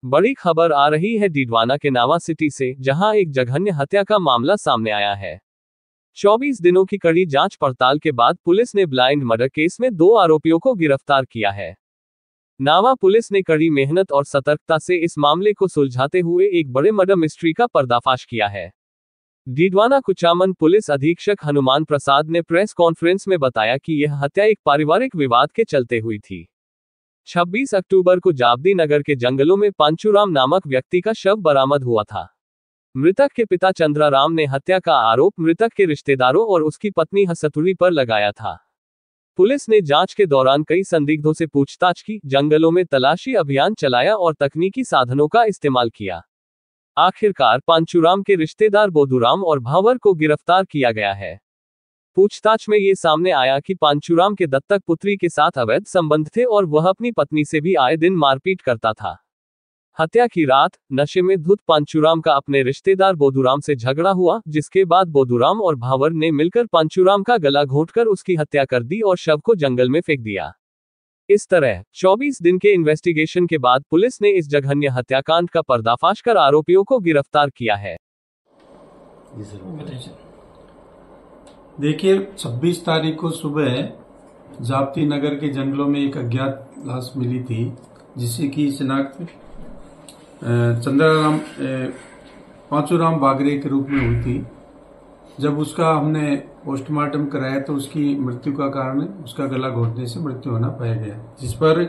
बड़ी खबर आ रही है डीडवाना के नावा सिटी से, जहां एक जघन्य हत्या का मामला सामने आया है। 24 दिनों की कड़ी जांच पड़ताल के बाद पुलिस ने ब्लाइंड मर्डर केस में 2 आरोपियों को गिरफ्तार किया है। नावा पुलिस ने कड़ी मेहनत और सतर्कता से इस मामले को सुलझाते हुए एक बड़े मर्डर मिस्ट्री का पर्दाफाश किया है। डीडवाना कुचामन पुलिस अधीक्षक हनुमान प्रसाद ने प्रेस कॉन्फ्रेंस में बताया कि यह हत्या एक पारिवारिक विवाद के चलते हुई थी। 26 अक्टूबर को जाबदी नगर के जंगलों में पांचूराम नामक व्यक्ति का शव बरामद हुआ था। मृतक के पिता चंद्राराम ने हत्या का आरोप मृतक के रिश्तेदारों और उसकी पत्नी हसतुड़ी पर लगाया था। पुलिस ने जांच के दौरान कई संदिग्धों से पूछताछ की, जंगलों में तलाशी अभियान चलाया और तकनीकी साधनों का इस्तेमाल किया। आखिरकार पांचूराम के रिश्तेदार बोधूराम और भावर को गिरफ्तार किया गया है। पूछताछ में ये सामने आया कि पांचूराम के दत्तक पुत्री के साथ अवैध संबंध थे और वह अपनी पत्नी से भी आए दिन मारपीट करता था। हत्या की रात नशे में धुत पांचूराम का अपने रिश्तेदार बोधूराम से झगड़ा हुआ, जिसके बाद बोधूराम और भावर ने मिलकर पांचूराम का गला घोंटकर उसकी हत्या कर दी और शव को जंगल में फेंक दिया। इस तरह 24 दिन के इन्वेस्टिगेशन के बाद पुलिस ने इस जघन्य हत्याकांड का पर्दाफाश कर आरोपियों को गिरफ्तार किया है। देखिए, 26 तारीख को सुबह जाप्ती नगर के जंगलों में एक अज्ञात लाश मिली थी, जिससे की शिनाख्त चंद्राराम पांचूराम बागरे के रूप में हुई थी। जब उसका हमने पोस्टमार्टम कराया तो उसकी मृत्यु का कारण उसका गला घोंटने से मृत्यु होना पाया गया, जिस पर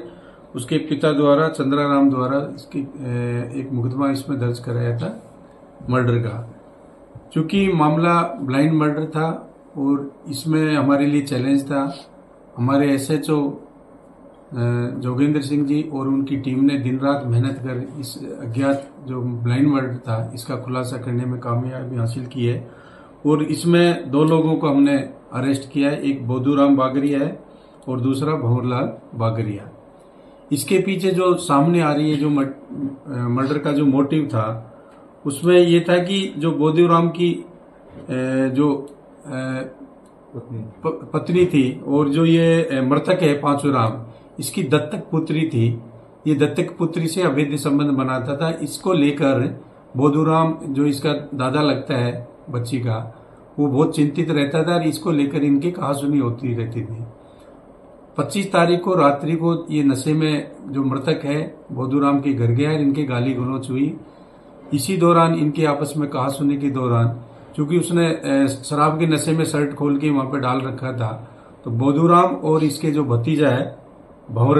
उसके पिता द्वारा चंद्राराम द्वारा इसकी एक मुकदमा इसमें दर्ज कराया था मर्डर का। चूंकि मामला ब्लाइंड मर्डर था और इसमें हमारे लिए चैलेंज था, हमारे SHO जोगेंद्र सिंह जी और उनकी टीम ने दिन रात मेहनत कर इस अज्ञात जो ब्लाइंड मर्डर था इसका खुलासा करने में कामयाबी हासिल की है। और इसमें 2 लोगों को हमने अरेस्ट किया है, एक बोधूराम बागरिया है और दूसरा भंवरलाल बागरिया। इसके पीछे जो सामने आ रही है जो मर्डर का जो मोटिव था, उसमें ये था कि जो बोधूराम की जो पत्नी थी और जो ये मृतक है पांचूराम, इसकी दत्तक पुत्री थी। ये दत्तक पुत्री से अवैध संबंध बनाता था। इसको लेकर बोधूराम जो इसका दादा लगता है बच्ची का, वो बहुत चिंतित रहता था और इसको लेकर इनकी कहासुनी होती रहती थी। 25 तारीख को रात्रि को ये नशे में जो मृतक है बोधूराम के घर गया और इनके गाली गलौच हुई। इसी दौरान इनके आपस में कहासुनी के दौरान, चूंकि उसने शराब के नशे में शर्ट खोल के वहां पे डाल रखा था, तो बोधूराम और इसके जो भतीजा है भंवर,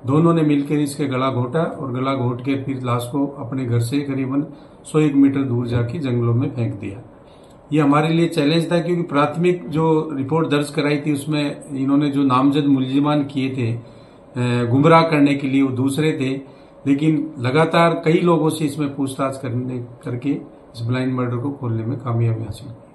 दोनों ने मिलकर इसके गला घोंटा और गला घोंट के फिर लाश को अपने घर से करीबन 101 मीटर दूर जाके जंगलों में फेंक दिया। ये हमारे लिए चैलेंज था, क्योंकि प्राथमिक जो रिपोर्ट दर्ज कराई थी उसमें इन्होंने जो नामजद मुलजिमान किए थे गुमराह करने के लिए, वो दूसरे थे। लेकिन लगातार कई लोगों से इसमें पूछताछ करके इस ब्लाइंड मर्डर को खोलने में कामयाबी हासिल की।